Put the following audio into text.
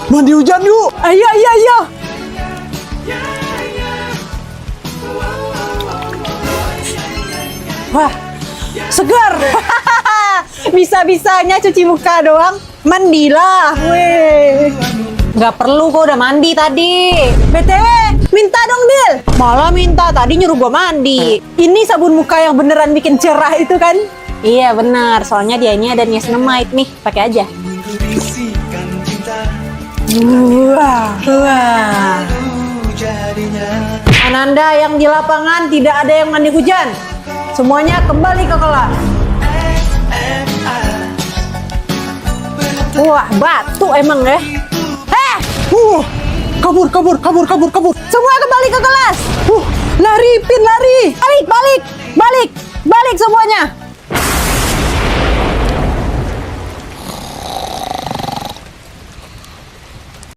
Mandi hujan yuk. Ayo, ayo, ayo. Wah, segar. Bisa-bisanya cuci muka doang. Mandilah, weh. Nggak perlu, kok udah mandi tadi. BTW, minta dong, Dil. Malah minta, tadi nyuruh gua mandi. Ini sabun muka yang beneran bikin cerah itu kan? Iya, benar. Soalnya dianya ada niacinamide nih. Pakai aja. Wah, wah. Ananda yang di lapangan tidak ada yang mandi hujan. Semuanya kembali ke kelas. Wah, batu emang ya. Kabur. Semua kembali ke kelas. Lari, Pin, lari. Balik semuanya.